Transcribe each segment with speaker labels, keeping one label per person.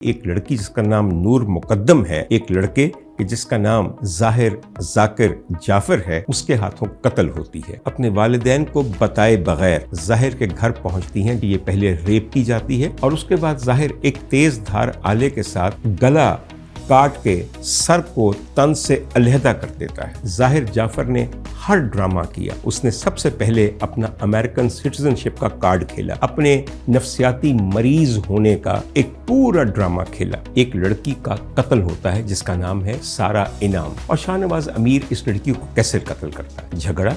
Speaker 1: ایک لڑکی جس کا نام نور مقدم ہے، ایک لڑکے کہ جس کا نام ظاہر ذاکر جعفر ہے، اس کے ہاتھوں قتل ہوتی ہے۔ اپنے والدین کو بتائے بغیر ظاہر کے گھر پہنچتی ہیں کہ یہ پہلے ریپ کی جاتی ہے اور اس کے بعد ظاہر ایک تیز دھار آلے کے ساتھ گلا کاٹ کے سر کو تن سے علیحدہ کر دیتا ہے۔ ظاہر جعفر نے ہر ڈرامہ کیا۔ اس نے سب سے پہلے اپنا امریکن سٹیزن شپ کا کارڈ کھیلا، اپنے نفسیاتی مریض ہونے کا ایک پورا ڈرامہ کھیلا۔ ایک لڑکی کا قتل ہوتا ہے جس کا نام ہے سارہ انعام، اور شاہ نواز امیر اس لڑکی کو کیسے قتل کرتا ہے؟ جھگڑا،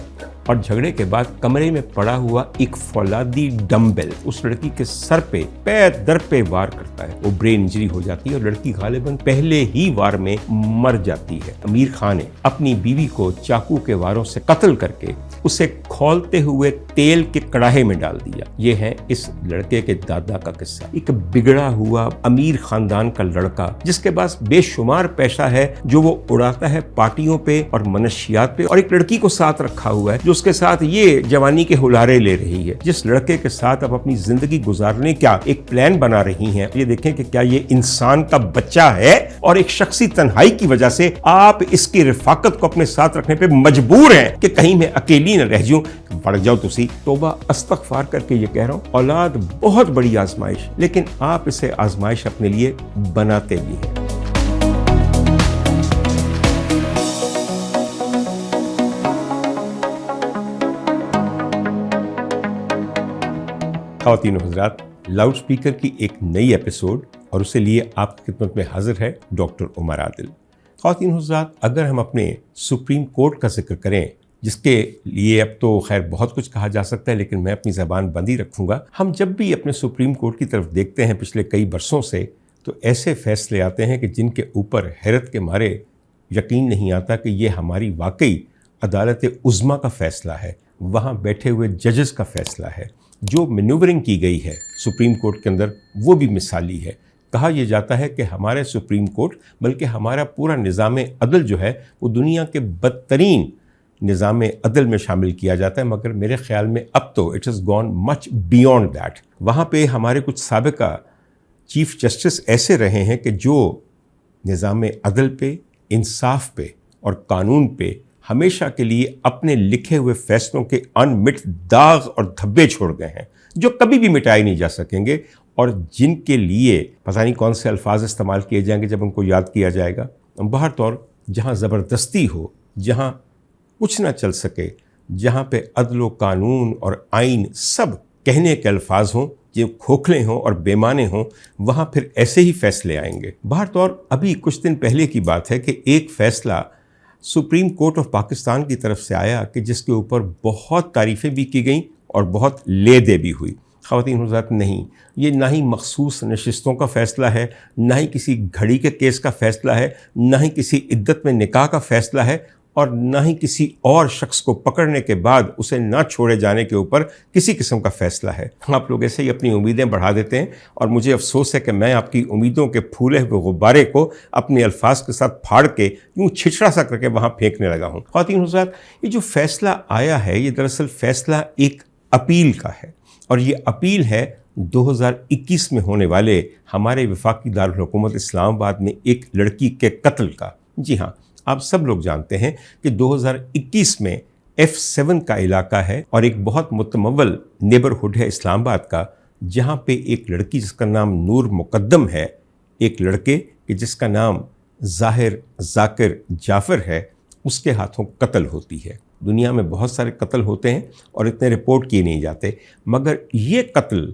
Speaker 1: اور جھگڑے کے بعد کمرے میں پڑا ہوا ایک فولادی ڈمبل اس لڑکی کے سر پہ پے در پہ وار کرتا ہے۔ وہ برین انجری ہو جاتی ہے اور لڑکی غالباً پہلے ہی وار میں مر جاتی ہے۔ امیر خان نے اپنی بیوی کو چاقو کے واروں سے قتل کر کے اسے کھولتے ہوئے تیل کے کڑاہے میں ڈال دیا۔ یہ ہے اس لڑکے کے دادا کا قصہ۔ ایک بگڑا ہوا امیر خاندان کا لڑکا جس کے پاس بے شمار پیسہ ہے جو وہ اڑاتا ہے پارٹیوں پہ اور منشیات پہ، اور ایک لڑکی کو ساتھ رکھا ہوا ہے جو اس کے ساتھ یہ جوانی کے ہلارے لے رہی ہے۔ جس لڑکے کے ساتھ اب اپنی زندگی گزارنے کا ایک پلان بنا رہی ہیں، یہ دیکھیں کہ کیا یہ انسان کا بچہ ہے، اور ایک شخصی تنہائی کی وجہ سے آپ اس کی رفاقت کو اپنے ساتھ رکھنے پہ مجبور ہیں کہ کہیں میں اکیلی نہ رہ جاؤں۔ پڑ جاؤ تسی۔ توبہ استغفار کر کے یہ کہہ رہا ہوں، اولاد بہت بڑی آزمائش، لیکن آپ اسے آزمائش اپنے لیے بناتے بھی ہیں۔ خواتین و حضرات، لاؤڈ سپیکر کی ایک نئی ایپیسوڈ اور اسے لیے آپ کی خدمت میں حاضر ہے ڈاکٹر عمر عادل۔ خواتین و حضرات، اگر ہم اپنے سپریم کورٹ کا ذکر کریں، جس کے لیے اب تو خیر بہت کچھ کہا جا سکتا ہے لیکن میں اپنی زبان بندی رکھوں گا، ہم جب بھی اپنے سپریم کورٹ کی طرف دیکھتے ہیں پچھلے کئی برسوں سے، تو ایسے فیصلے آتے ہیں کہ جن کے اوپر حیرت کے مارے یقین نہیں آتا کہ یہ ہماری واقعی عدالت عظمیٰ کا فیصلہ ہے، وہاں بیٹھے ہوئے ججز کا فیصلہ ہے۔ جو مینوورنگ کی گئی ہے سپریم کورٹ کے اندر وہ بھی مثالی ہے۔ کہا یہ جاتا ہے کہ ہمارے سپریم کورٹ بلکہ ہمارا پورا نظام عدل جو ہے وہ دنیا کے بدترین نظام عدل میں شامل کیا جاتا ہے، مگر میرے خیال میں اب تو it has gone much beyond that. وہاں پہ ہمارے کچھ سابقہ چیف جسٹس ایسے رہے ہیں کہ جو نظام عدل پہ، انصاف پہ اور قانون پہ ہمیشہ کے لیے اپنے لکھے ہوئے فیصلوں کے انمٹ داغ اور دھبے چھوڑ گئے ہیں جو کبھی بھی مٹائے نہیں جا سکیں گے، اور جن کے لیے پتہ نہیں کون سے الفاظ استعمال کیے جائیں گے جب ان کو یاد کیا جائے گا۔ بہر طور جہاں زبردستی ہو، جہاں کچھ نہ چل سکے، جہاں پہ عدل و قانون اور آئین سب کہنے کے الفاظ ہوں، جو کھوکھلے ہوں اور بے معنی ہوں، وہاں پھر ایسے ہی فیصلے آئیں گے۔ بہر طور ابھی کچھ دن پہلے کی بات ہے کہ ایک فیصلہ سپریم کورٹ آف پاکستان کی طرف سے آیا کہ جس کے اوپر بہت تعریفیں بھی کی گئیں اور بہت لے دے بھی ہوئی۔ خواتین حضرات، نہیں، یہ نہ ہی مخصوص نشستوں کا فیصلہ ہے، نہ ہی کسی گھڑی کے کیس کا فیصلہ ہے، نہ ہی کسی عدت میں نکاح کا فیصلہ ہے، اور نہ ہی کسی اور شخص کو پکڑنے کے بعد اسے نہ چھوڑے جانے کے اوپر کسی قسم کا فیصلہ ہے۔ آپ لوگ ایسے ہی اپنی امیدیں بڑھا دیتے ہیں، اور مجھے افسوس ہے کہ میں آپ کی امیدوں کے پھولے ہوئے غبارے کو اپنے الفاظ کے ساتھ پھاڑ کے یوں چھچڑا سا کر کے وہاں پھینکنے لگا ہوں۔ خواتین حضرات، یہ جو فیصلہ آیا ہے یہ دراصل فیصلہ ایک اپیل کا ہے، اور یہ اپیل ہے 2021 میں ہونے والے ہمارے وفاقی دارالحکومت اسلام آباد میں ایک لڑکی کے قتل کا۔ جی ہاں، آپ سب لوگ جانتے ہیں کہ 2021 میں F7 کا علاقہ ہے اور ایک بہت متمول نیبرہڈ ہے اسلام آباد کا، جہاں پہ ایک لڑکی جس کا نام نور مقدم ہے، ایک لڑکے کہ جس کا نام ظاہر ذاکر جعفر ہے، اس کے ہاتھوں قتل ہوتی ہے۔ دنیا میں بہت سارے قتل ہوتے ہیں اور اتنے رپورٹ کیے نہیں جاتے، مگر یہ قتل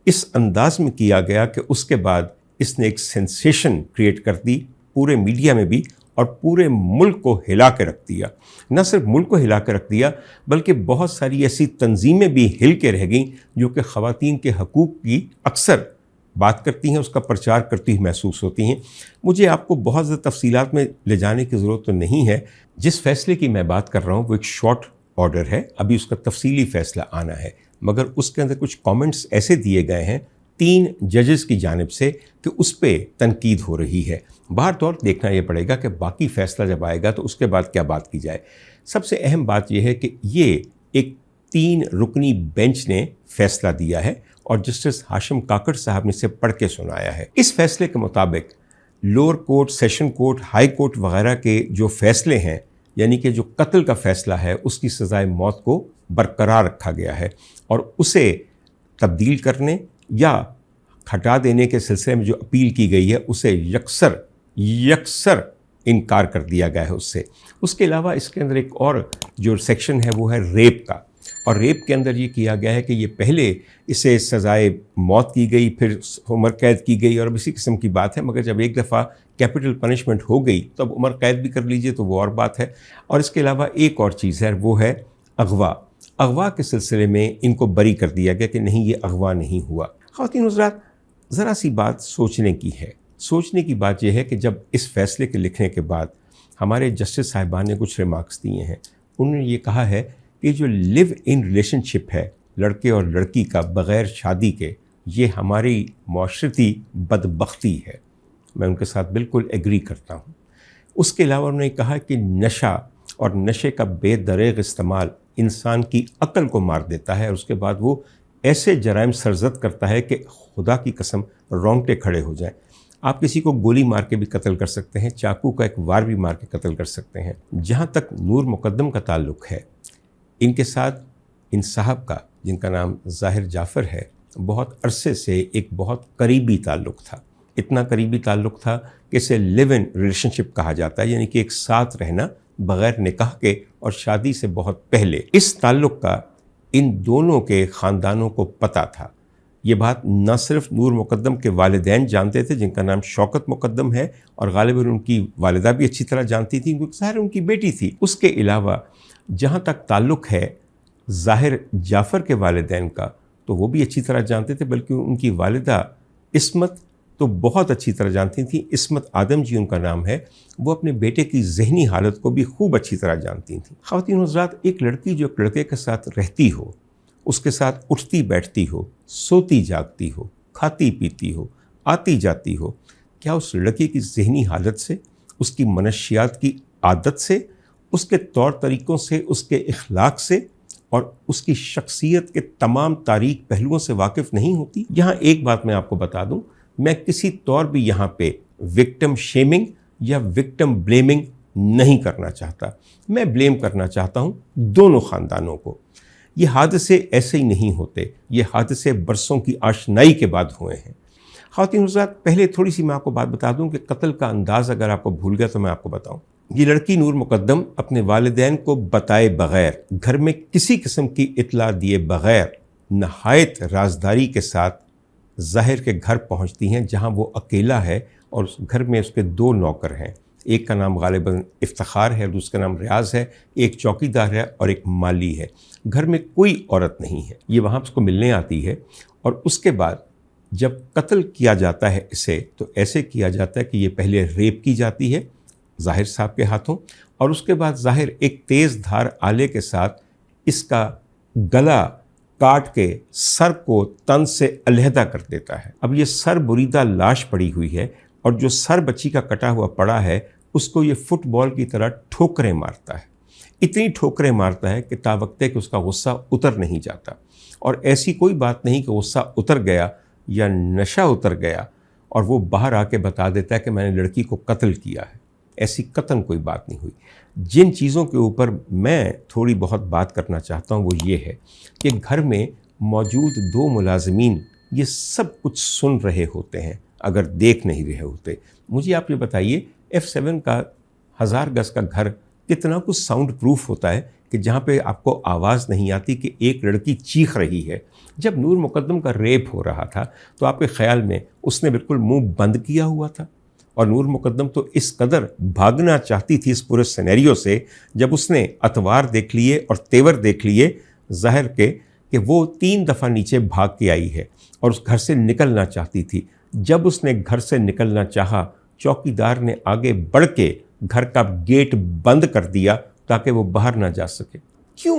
Speaker 1: اس انداز میں کیا گیا کہ اس کے بعد اس نے ایک سینسیشن کریٹ کر دی پورے میڈیا میں بھی، اور پورے ملک کو ہلا کے رکھ دیا۔ نہ صرف ملک کو ہلا کے رکھ دیا بلکہ بہت ساری ایسی تنظیمیں بھی ہل کے رہ گئیں جو کہ خواتین کے حقوق کی اکثر بات کرتی ہیں، اس کا پرچار کرتی ہوئی محسوس ہوتی ہیں۔ مجھے آپ کو بہت زیادہ تفصیلات میں لے جانے کی ضرورت تو نہیں ہے۔ جس فیصلے کی میں بات کر رہا ہوں وہ ایک شارٹ آرڈر ہے، ابھی اس کا تفصیلی فیصلہ آنا ہے، مگر اس کے اندر کچھ کامنٹس ایسے دیے گئے ہیں 3 ججز کی جانب سے کہ اس پہ تنقید ہو رہی ہے۔ بہر طور دیکھنا یہ پڑے گا کہ باقی فیصلہ جب آئے گا تو اس کے بعد کیا بات کی جائے۔ سب سے اہم بات یہ ہے کہ یہ ایک 3 رکنی بینچ نے فیصلہ دیا ہے، اور جسٹس ہاشم کاکڑ صاحب نے اسے پڑھ کے سنایا ہے۔ اس فیصلے کے مطابق lower court, session court, high court وغیرہ کے جو فیصلے ہیں، یعنی کہ جو قتل کا فیصلہ ہے اس کی سزائے موت کو برقرار رکھا گیا ہے، اور اسے تبدیل کرنے یا ہٹا دینے کے سلسلے میں جو اپیل کی گئی ہے اسے یکسر انکار کر دیا گیا ہے اس سے۔ اس کے علاوہ اس کے اندر ایک اور جو سیکشن ہے وہ ہے ریپ کا، اور ریپ کے اندر یہ کیا گیا ہے کہ یہ پہلے اسے سزائے موت کی گئی، پھر عمر قید کی گئی، اور اسی قسم کی بات ہے، مگر جب ایک دفعہ کیپٹل پنشمنٹ ہو گئی تو اب عمر قید بھی کر لیجئے تو وہ اور بات ہے۔ اور اس کے علاوہ ایک اور چیز ہے، وہ ہے اغوا کے سلسلے میں ان کو بری کر دیا گیا کہ نہیں، یہ اغوا نہیں ہوا۔ خواتین حضرات، ذرا سی بات سوچنے کی ہے۔ سوچنے کی بات یہ ہے کہ جب اس فیصلے کے لکھنے کے بعد ہمارے جسٹس صاحبان نے کچھ ریمارکس دیے ہیں، انہوں نے یہ کہا ہے کہ جو لیو ان ریلیشن شپ ہے لڑکے اور لڑکی کا بغیر شادی کے، یہ ہماری معاشرتی بدبختی ہے۔ میں ان کے ساتھ بالکل ایگری کرتا ہوں۔ اس کے علاوہ انہوں نے کہا کہ نشہ اور نشے کا بے دریغ استعمال انسان کی عقل کو مار دیتا ہے، اور اس کے بعد وہ ایسے جرائم سرزد کرتا ہے کہ خدا کی قسم رونگٹے کھڑے ہو جائیں۔ آپ کسی کو گولی مار کے بھی قتل کر سکتے ہیں، چاقو کا ایک وار بھی مار کے قتل کر سکتے ہیں۔ جہاں تک نور مقدم کا تعلق ہے، ان کے ساتھ ان صاحب کا، جن کا نام ظاہر جعفر ہے، بہت عرصے سے ایک بہت قریبی تعلق تھا۔ اتنا قریبی تعلق تھا کہ اسے لیو ان ریلیشن شپ کہا جاتا ہے، یعنی کہ ایک ساتھ رہنا بغیر نکاح کے اور شادی سے بہت پہلے۔ اس تعلق کا ان دونوں کے خاندانوں کو پتہ تھا۔ یہ بات نہ صرف نور مقدم کے والدین جانتے تھے، جن کا نام شوکت مقدم ہے، اور غالباً ان کی والدہ بھی اچھی طرح جانتی تھی کیونکہ ظاہر ان کی بیٹی تھی۔ اس کے علاوہ جہاں تک تعلق ہے ظاہر جعفر کے والدین کا، تو وہ بھی اچھی طرح جانتے تھے، بلکہ ان کی والدہ عصمت تو بہت اچھی طرح جانتی تھیں۔ عصمت آدم جی ان کا نام ہے، وہ اپنے بیٹے کی ذہنی حالت کو بھی خوب اچھی طرح جانتی تھیں۔ خواتین حضرات، ایک لڑکی جو ایک لڑکے کے ساتھ رہتی ہو، اس کے ساتھ اٹھتی بیٹھتی ہو، سوتی جاگتی ہو، کھاتی پیتی ہو، آتی جاتی ہو، کیا اس لڑکی کی ذہنی حالت سے، اس کی منشیات کی عادت سے، اس کے طور طریقوں سے، اس کے اخلاق سے اور اس کی شخصیت کے تمام تاریک پہلوؤں سے واقف نہیں ہوتی؟ یہاں ایک بات میں آپ کو بتا دوں، میں کسی طور بھی یہاں پہ وکٹم شیمنگ یا وکٹم بلیمنگ نہیں کرنا چاہتا۔ میں بلیم کرنا چاہتا ہوں دونوں خاندانوں کو۔ یہ حادثے ایسے ہی نہیں ہوتے، یہ حادثے برسوں کی آشنائی کے بعد ہوئے ہیں۔ خواتین حضرات، پہلے تھوڑی سی میں آپ کو بات بتا دوں کہ قتل کا انداز اگر آپ کو بھول گیا تو میں آپ کو بتاؤں۔ یہ لڑکی نور مقدم اپنے والدین کو بتائے بغیر، گھر میں کسی قسم کی اطلاع دیے بغیر، نہایت رازداری کے ساتھ ظاہر کے گھر پہنچتی ہیں، جہاں وہ اکیلا ہے، اور اس گھر میں اس کے دو نوکر ہیں۔ ایک کا نام غالباً افتخار ہے اور دوسرے کا نام ریاض ہے، ایک چوکیدار ہے اور ایک مالی ہے۔ گھر میں کوئی عورت نہیں ہے۔ یہ وہاں اس کو ملنے آتی ہے، اور اس کے بعد جب قتل کیا جاتا ہے اسے، تو ایسے کیا جاتا ہے کہ یہ پہلے ریپ کی جاتی ہے ظاہر صاحب کے ہاتھوں، اور اس کے بعد ظاہر ایک تیز دھار آلے کے ساتھ اس کا گلا کاٹ کے سر کو تن سے علیحدہ کر دیتا ہے۔ اب یہ سر بریدہ لاش پڑی ہوئی ہے، اور جو سر بچی کا کٹا ہوا پڑا ہے اس کو یہ فٹ بال کی طرح ٹھوکریں مارتا ہے۔ اتنی ٹھوکریں مارتا ہے کہ تاوقتے کہ اس کا غصہ اتر نہیں جاتا، اور ایسی کوئی بات نہیں کہ غصہ اتر گیا یا نشہ اتر گیا اور وہ باہر آ کے بتا دیتا ہے کہ میں نے لڑکی کو قتل کیا ہے۔ ایسی قطعاً کوئی بات نہیں ہوئی۔ جن چیزوں کے اوپر میں تھوڑی بہت بات کرنا چاہتا ہوں وہ یہ ہے کہ گھر میں موجود دو ملازمین یہ سب کچھ سن رہے ہوتے ہیں اگر دیکھ نہیں رہے ہوتے۔ مجھے آپ یہ بتائیے، F7 کا 1000 گز کا گھر کتنا کچھ ساؤنڈ پروف ہوتا ہے کہ جہاں پہ آپ کو آواز نہیں آتی کہ ایک لڑکی چیخ رہی ہے۔ جب نور مقدم کا ریپ ہو رہا تھا تو آپ کے خیال میں اس نے بالکل منہ بند کیا ہوا تھا، اور نور مقدم تو اس قدر بھاگنا چاہتی تھی اس پورے سینیریو سے، جب اس نے اتوار دیکھ لیے اور تیور دیکھ لیے ظاہر کے کہ وہ 3 دفعہ نیچے بھاگ کے آئی ہے اور اس گھر سے نکلنا چاہتی تھی۔ جب اس نے گھر سے نکلنا چاہا، چوکیدار نے آگے بڑھ کے گھر کا گیٹ بند کر دیا تاکہ وہ باہر نہ جا سکے۔ کیوں؟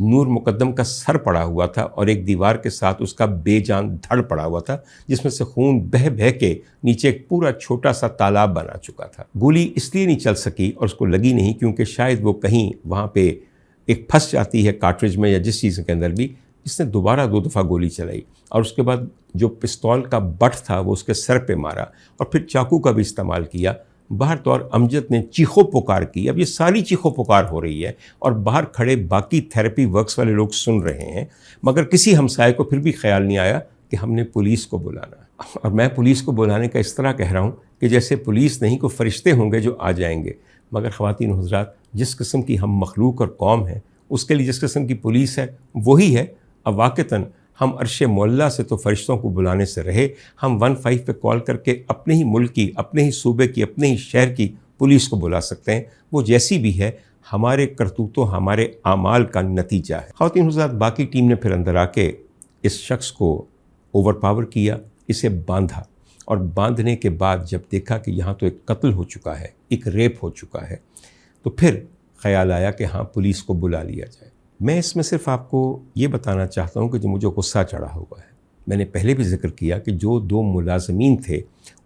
Speaker 1: نور مقدم کا سر پڑا ہوا تھا اور ایک دیوار کے ساتھ اس کا بے جان دھڑ پڑا ہوا تھا جس میں سے خون بہہ بہہ کے نیچے ایک پورا چھوٹا سا تالاب بنا چکا تھا۔ گولی اس لیے نہیں چل سکی اور اس کو لگی نہیں کیونکہ شاید وہ کہیں وہاں پہ ایک پھنس جاتی ہے کارٹریج میں یا جس چیز کے اندر بھی۔ اس نے دوبارہ 2 دفعہ گولی چلائی اور اس کے بعد جو پستول کا بٹ تھا وہ اس کے سر پہ مارا اور پھر چاقو کا بھی استعمال کیا۔ باہر طور امجد نے چیخو پکار کی۔ اب یہ ساری چیخو پکار ہو رہی ہے اور باہر کھڑے باقی تھیراپی ورکس والے لوگ سن رہے ہیں، مگر کسی ہمسائے کو پھر بھی خیال نہیں آیا کہ ہم نے پولیس کو بلانا۔ اور میں پولیس کو بلانے کا اس طرح کہہ رہا ہوں کہ جیسے پولیس نہیں کوئی فرشتے ہوں گے جو آ جائیں گے، مگر خواتین و حضرات جس قسم کی ہم مخلوق اور قوم ہیں اس کے لیے جس قسم کی پولیس ہے وہی ہے۔ اب واقعتاً ہم عرش معلیٰ سے تو فرشتوں کو بلانے سے رہے، ہم 15 پہ کال کر کے اپنے ہی ملک کی، اپنے ہی صوبے کی، اپنے ہی شہر کی پولیس کو بلا سکتے ہیں، وہ جیسی بھی ہے ہمارے کرتوتوں ہمارے اعمال کا نتیجہ ہے۔ خواتین حضرات باقی ٹیم نے پھر اندر آ کے اس شخص کو اوور پاور کیا، اسے باندھا اور باندھنے کے بعد جب دیکھا کہ یہاں تو ایک قتل ہو چکا ہے، ایک ریپ ہو چکا ہے، تو پھر خیال آیا کہ ہاں پولیس کو بلا لیا جائے۔ میں اس میں صرف آپ کو یہ بتانا چاہتا ہوں کہ جو مجھے غصہ چڑھا ہوا ہے، میں نے پہلے بھی ذکر کیا کہ جو 2 ملازمین تھے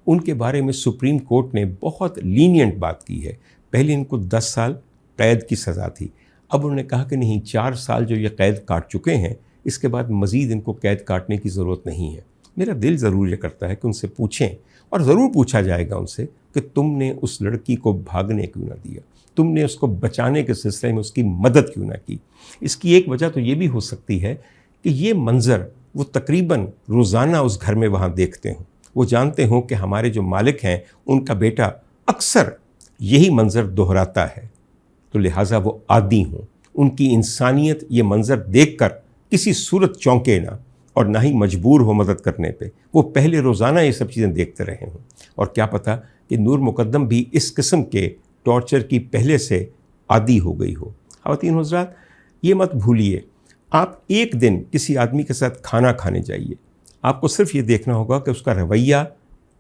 Speaker 1: ان کے بارے میں سپریم کورٹ نے بہت لینینٹ بات کی ہے۔ پہلے ان کو 10 سال قید کی سزا تھی، اب انہوں نے کہا کہ نہیں 4 سال جو یہ قید کاٹ چکے ہیں اس کے بعد مزید ان کو قید کاٹنے کی ضرورت نہیں ہے۔ میرا دل ضرور یہ کرتا ہے کہ ان سے پوچھیں، اور ضرور پوچھا جائے گا ان سے کہ تم نے اس لڑکی کو بھاگنے کیوں نہ دیا، تم نے اس کو بچانے کے سلسلے میں اس کی مدد کیوں نہ کی۔ اس کی ایک وجہ تو یہ بھی ہو سکتی ہے کہ یہ منظر وہ تقریباً روزانہ اس گھر میں وہاں دیکھتے ہوں، وہ جانتے ہوں کہ ہمارے جو مالک ہیں ان کا بیٹا اکثر یہی منظر دہراتا ہے، تو لہٰذا وہ عادی ہوں، ان کی انسانیت یہ منظر دیکھ کر کسی صورت چونکے نہ اور نہ ہی مجبور ہو مدد کرنے پہ، وہ پہلے روزانہ یہ سب چیزیں دیکھتے رہے ہوں۔ اور کیا پتہ کہ نور مقدم بھی اس قسم کے ٹارچر کی پہلے سے عادی ہو گئی ہو۔ خواتین حضرات یہ مت بھولیے، آپ ایک دن کسی آدمی کے ساتھ کھانا کھانے جائیے، آپ کو صرف یہ دیکھنا ہوگا کہ اس کا رویہ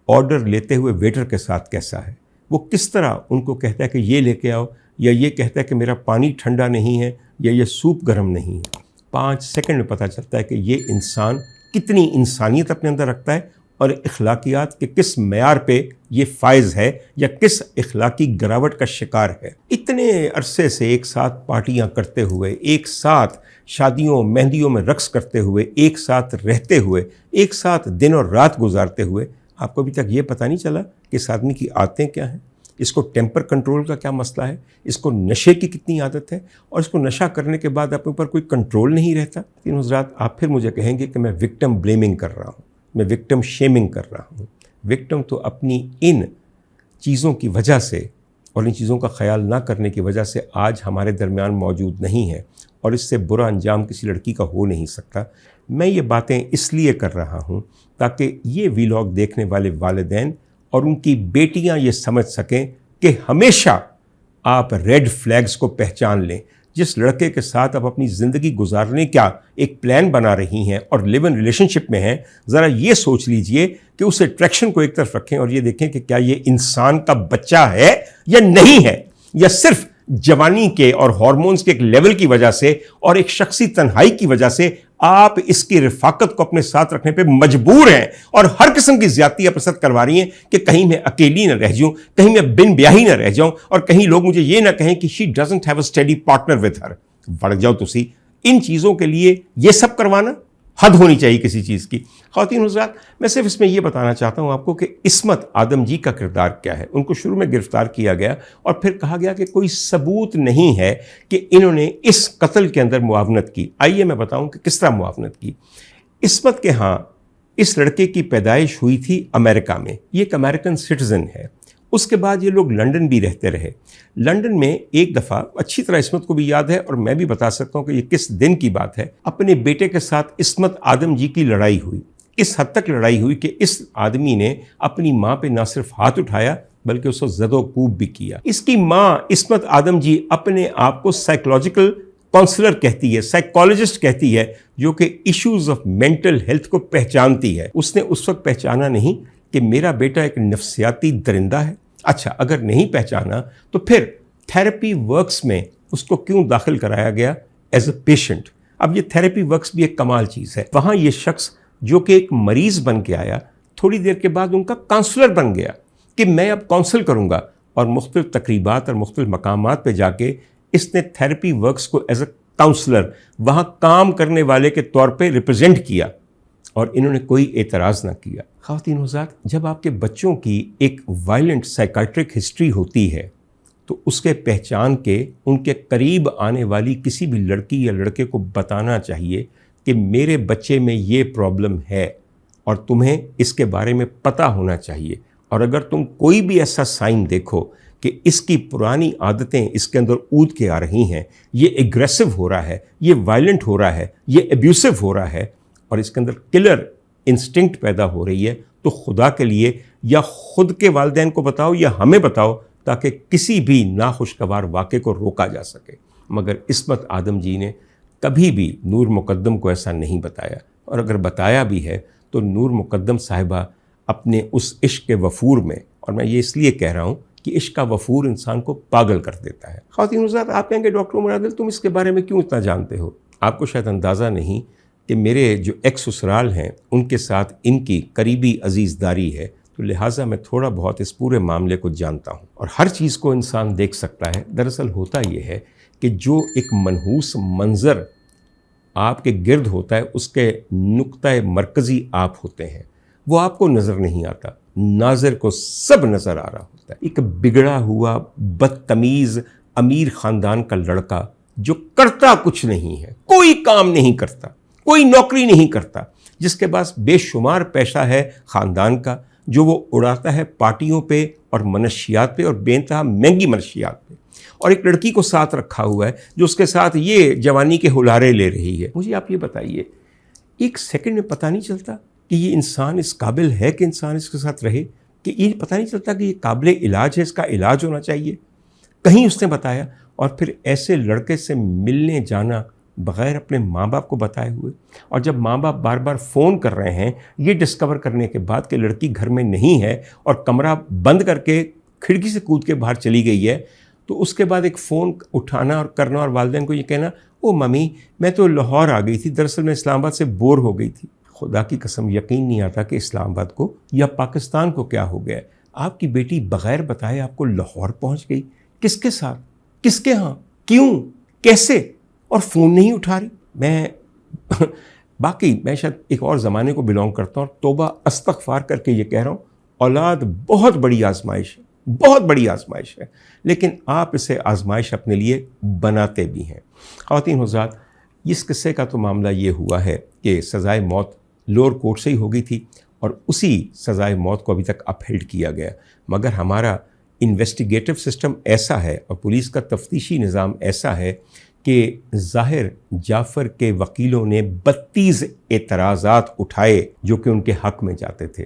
Speaker 1: آرڈر لیتے ہوئے ویٹر کے ساتھ کیسا ہے، وہ کس طرح ان کو کہتا ہے کہ یہ لے کے آؤ، یا یہ کہتا ہے کہ میرا پانی ٹھنڈا نہیں ہے، یا یہ سوپ گرم نہیں ہے۔ 5 سیکنڈ میں پتہ چلتا ہے کہ یہ انسان کتنی انسانیت اپنے اندر رکھتا ہے اور اخلاقیات کے کس معیار پہ یہ فائز ہے یا کس اخلاقی گراوٹ کا شکار ہے۔ اتنے عرصے سے ایک ساتھ پارٹیاں کرتے ہوئے، ایک ساتھ شادیوں مہندیوں میں رقص کرتے ہوئے، ایک ساتھ رہتے ہوئے، ایک ساتھ دن اور رات گزارتے ہوئے، آپ کو ابھی تک یہ پتہ نہیں چلا کہ اس آدمی کی عادتیں کیا ہیں، اس کو ٹیمپر کنٹرول کا کیا مسئلہ ہے، اس کو نشے کی کتنی عادت ہے، اور اس کو نشہ کرنے کے بعد اپنے اوپر کوئی کنٹرول نہیں رہتا۔ تین حضرات آپ پھر مجھے کہیں گے کہ میں وکٹم بلیمنگ کر رہا ہوں، میں وکٹم شیمنگ کر رہا ہوں۔ وکٹم تو اپنی ان چیزوں کی وجہ سے اور ان چیزوں کا خیال نہ کرنے کی وجہ سے آج ہمارے درمیان موجود نہیں ہے، اور اس سے برا انجام کسی لڑکی کا ہو نہیں سکتا۔ میں یہ باتیں اس لیے کر رہا ہوں تاکہ یہ ویلاگ دیکھنے والے والدین اور ان کی بیٹیاں یہ سمجھ سکیں کہ ہمیشہ آپ ریڈ فلیگز کو پہچان لیں۔ جس لڑکے کے ساتھ آپ اپنی زندگی گزارنے کا ایک پلان بنا رہی ہیں اور لیو ان ریلیشن شپ میں ہیں، ذرا یہ سوچ لیجئے کہ اس اٹریکشن کو ایک طرف رکھیں اور یہ دیکھیں کہ کیا یہ انسان کا بچہ ہے یا نہیں ہے، یا صرف جوانی کے اور ہارمونز کے ایک لیول کی وجہ سے اور ایک شخصی تنہائی کی وجہ سے آپ اس کی رفاقت کو اپنے ساتھ رکھنے پہ مجبور ہیں اور ہر قسم کی زیادتی اپنے ساتھ کروا رہی ہیں کہ کہیں میں اکیلی نہ رہ جاؤں، کہیں میں بن بیاہی نہ رہ جاؤں، اور کہیں لوگ مجھے یہ نہ کہیں کہ she doesn't have a study partner with her. بڑھ جاؤ تسی ان چیزوں کے لیے یہ سب کروانا، حد ہونی چاہیے کسی چیز کی۔ خواتین حضرات میں صرف اس میں یہ بتانا چاہتا ہوں آپ کو کہ عصمت آدم جی کا کردار کیا ہے۔ ان کو شروع میں گرفتار کیا گیا اور پھر کہا گیا کہ کوئی ثبوت نہیں ہے کہ انہوں نے اس قتل کے اندر معاونت کی۔ آئیے میں بتاؤں کہ کس طرح معاونت کی۔ عصمت کے ہاں اس لڑکے کی پیدائش ہوئی تھی امریکہ میں، یہ ایک امریکن سٹیزن ہے۔ اس کے بعد یہ لوگ لنڈن بھی رہتے رہے۔ لنڈن میں ایک دفعہ اچھی طرح عصمت کو بھی یاد ہے اور میں بھی بتا سکتا ہوں کہ یہ کس دن کی بات ہے، اپنے بیٹے کے ساتھ عصمت آدم جی کی لڑائی ہوئی۔ اس حد تک لڑائی ہوئی کہ اس آدمی نے اپنی ماں پہ نہ صرف ہاتھ اٹھایا بلکہ اس کو زد و کوب بھی کیا۔ اس کی ماں عصمت آدم جی اپنے آپ کو سائیکولوجیکل کاؤنسلر کہتی ہے، سائیکالوجسٹ کہتی ہے، جو کہ ایشوز آف مینٹل ہیلتھ کو پہچانتی ہے۔ اس نے اس وقت پہچانا نہیں کہ میرا بیٹا ایک نفسیاتی درندہ ہے۔ اچھا اگر نہیں پہچانا تو پھر تھیراپی ورکس میں اس کو کیوں داخل کرایا گیا؟ As a patient. اب یہ تھیراپی ورکس بھی ایک کمال چیز ہے. وہاں یہ شخص جو کہ ایک مریض بن کے آیا تھوڑی دیر کے بعد ان کا کاؤنسلر بن گیا کہ میں اب کاؤنسل کروں گا, اور مختلف تقریبات اور مختلف مقامات پہ جا کے اس نے تھیراپی ورکس کو ایز اے کاؤنسلر وہاں کام کرنے والے کے طور پہ ریپرزینٹ کیا, اور انہوں نے کوئی اعتراض نہ کیا. خواتین حضرات, جب آپ کے بچوں کی ایک وائلنٹ سائیکائٹرک ہسٹری ہوتی ہے تو اس کے پہچان کے ان کے قریب آنے والی کسی بھی لڑکی یا لڑکے کو بتانا چاہیے کہ میرے بچے میں یہ پرابلم ہے اور تمہیں اس کے بارے میں پتہ ہونا چاہیے. اور اگر تم کوئی بھی ایسا سائن دیکھو کہ اس کی پرانی عادتیں اس کے اندر اود کے آ رہی ہیں, یہ ایگریسو ہو رہا ہے, یہ وائلنٹ ہو رہا ہے, یہ ابیوسو ہو رہا ہے, اور اس کے اندر کلر انسٹنکٹ پیدا ہو رہی ہے, تو خدا کے لیے یا خود کے والدین کو بتاؤ یا ہمیں بتاؤ تاکہ کسی بھی ناخوشگوار واقعے کو روکا جا سکے. مگر عصمت آدم جی نے کبھی بھی نور مقدم کو ایسا نہیں بتایا, اور اگر بتایا بھی ہے تو نور مقدم صاحبہ اپنے اس عشق کے وفور میں, اور میں یہ اس لیے کہہ رہا ہوں کہ عشق کا وفور انسان کو پاگل کر دیتا ہے. خواتین حضرات, آپ کہیں گے ڈاکٹر عمر عادل تم اس کے بارے میں کیوں اتنا جانتے ہو؟ آپ کو شاید اندازہ نہیں کہ میرے جو ایکس سسرال ہیں ان کے ساتھ ان کی قریبی عزیز داری ہے, تو لہٰذا میں تھوڑا بہت اس پورے معاملے کو جانتا ہوں. اور ہر چیز کو انسان دیکھ سکتا ہے. دراصل ہوتا یہ ہے کہ جو ایک منحوس منظر آپ کے گرد ہوتا ہے اس کے نقطۂ مرکزی آپ ہوتے ہیں, وہ آپ کو نظر نہیں آتا, ناظر کو سب نظر آ رہا ہوتا ہے. ایک بگڑا ہوا بدتمیز امیر خاندان کا لڑکا جو کرتا کچھ نہیں ہے, کوئی کام نہیں کرتا, کوئی نوکری نہیں کرتا, جس کے پاس بے شمار پیسہ ہے خاندان کا, جو وہ اڑاتا ہے پارٹیوں پہ اور منشیات پہ اور بے انتہا مہنگی منشیات پہ, اور ایک لڑکی کو ساتھ رکھا ہوا ہے جو اس کے ساتھ یہ جوانی کے ہلارے لے رہی ہے. مجھے آپ یہ بتائیے, ایک سیکنڈ میں پتہ نہیں چلتا کہ یہ انسان اس قابل ہے کہ انسان اس کے ساتھ رہے, کہ یہ پتہ نہیں چلتا کہ یہ قابل علاج ہے, اس کا علاج ہونا چاہیے. کہیں اس نے بتایا, اور پھر ایسے لڑکے سے ملنے جانا بغیر اپنے ماں باپ کو بتائے ہوئے, اور جب ماں باپ بار بار فون کر رہے ہیں یہ ڈسکور کرنے کے بعد کہ لڑکی گھر میں نہیں ہے اور کمرہ بند کر کے کھڑکی سے کود کے باہر چلی گئی ہے, تو اس کے بعد ایک فون اٹھانا اور کرنا اور والدین کو یہ کہنا او ممی میں تو لاہور آ گئی تھی, دراصل میں اسلام آباد سے بور ہو گئی تھی. خدا کی قسم یقین نہیں آتا کہ اسلام آباد کو یا پاکستان کو کیا ہو گیا. آپ کی بیٹی بغیر بتائے آپ کو لاہور پہنچ گئی, کس کے ساتھ, کس کے ہاں, کیوں, کیسے, اور فون نہیں اٹھا رہی. میں باقی میں شاید ایک اور زمانے کو بلانگ کرتا ہوں اور توبہ استغفار کر کے یہ کہہ رہا ہوں, اولاد بہت بڑی آزمائش ہے, بہت بڑی آزمائش ہے, لیکن آپ اسے آزمائش اپنے لیے بناتے بھی ہیں. خواتین حضرات, اس قصے کا تو معاملہ یہ ہوا ہے کہ سزائے موت لوور کورٹ سے ہی ہو گئی تھی, اور اسی سزائے موت کو ابھی تک اپہیلڈ کیا گیا. مگر ہمارا انویسٹیگیٹو سسٹم ایسا ہے اور پولیس کا تفتیشی نظام ایسا ہے کہ ظاہر جعفر کے وکیلوں نے 32 اعتراضات اٹھائے جو کہ ان کے حق میں جاتے تھے.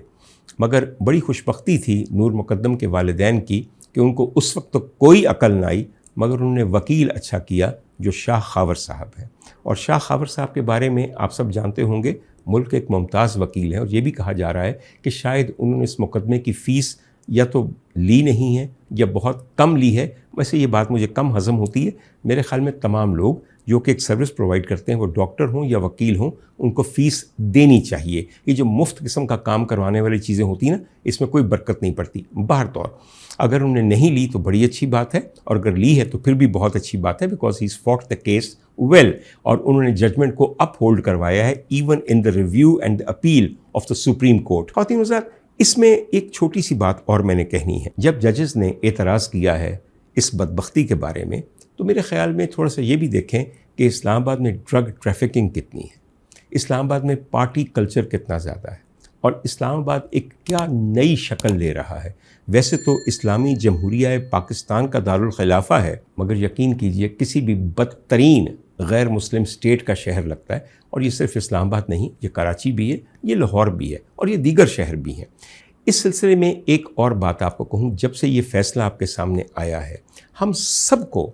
Speaker 1: مگر بڑی خوشبختی تھی نور مقدم کے والدین کی کہ ان کو اس وقت تو کوئی عقل نہ آئی, مگر انہوں نے وکیل اچھا کیا جو شاہ خاور صاحب ہیں. اور شاہ خاور صاحب کے بارے میں آپ سب جانتے ہوں گے, ملک کے ایک ممتاز وکیل ہیں, اور یہ بھی کہا جا رہا ہے کہ شاید انہوں نے اس مقدمے کی فیس یا تو لی نہیں ہے یا بہت کم لی ہے. ویسے یہ بات مجھے کم ہضم ہوتی ہے. میرے خیال میں تمام لوگ جو کہ ایک سروس پرووائڈ کرتے ہیں, وہ ڈاکٹر ہوں یا وکیل ہوں, ان کو فیس دینی چاہیے. یہ جو مفت قسم کا کام کروانے والی چیزیں ہوتی ہیں نا, اس میں کوئی برکت نہیں پڑتی. باہر طور اگر انہوں نے نہیں لی تو بڑی اچھی بات ہے, اور اگر لی ہے تو پھر بھی بہت اچھی بات ہے, because he is fought the case well, اور انہوں نے ججمنٹ کو اپ ہولڈ کروایا ہے even in the review and the appeal of the Supreme Court. خواتین حضرات, اس میں ایک چھوٹی سی بات اور میں نے کہنی ہے. جب ججز نے اعتراض کیا ہے اس بدبختی کے بارے میں, تو میرے خیال میں تھوڑا سا یہ بھی دیکھیں کہ اسلام آباد میں ڈرگ ٹریفکنگ کتنی ہے, اسلام آباد میں پارٹی کلچر کتنا زیادہ ہے, اور اسلام آباد ایک کیا نئی شکل لے رہا ہے. ویسے تو اسلامی جمہوریہ پاکستان کا دارالخلافہ ہے, مگر یقین کیجئے کسی بھی بدترین غیر مسلم اسٹیٹ کا شہر لگتا ہے. اور یہ صرف اسلام آباد نہیں, یہ کراچی بھی ہے, یہ لاہور بھی ہے, اور یہ دیگر شہر بھی ہیں. اس سلسلے میں ایک اور بات آپ کو کہوں, جب سے یہ فیصلہ آپ کے سامنے آیا ہے, ہم سب کو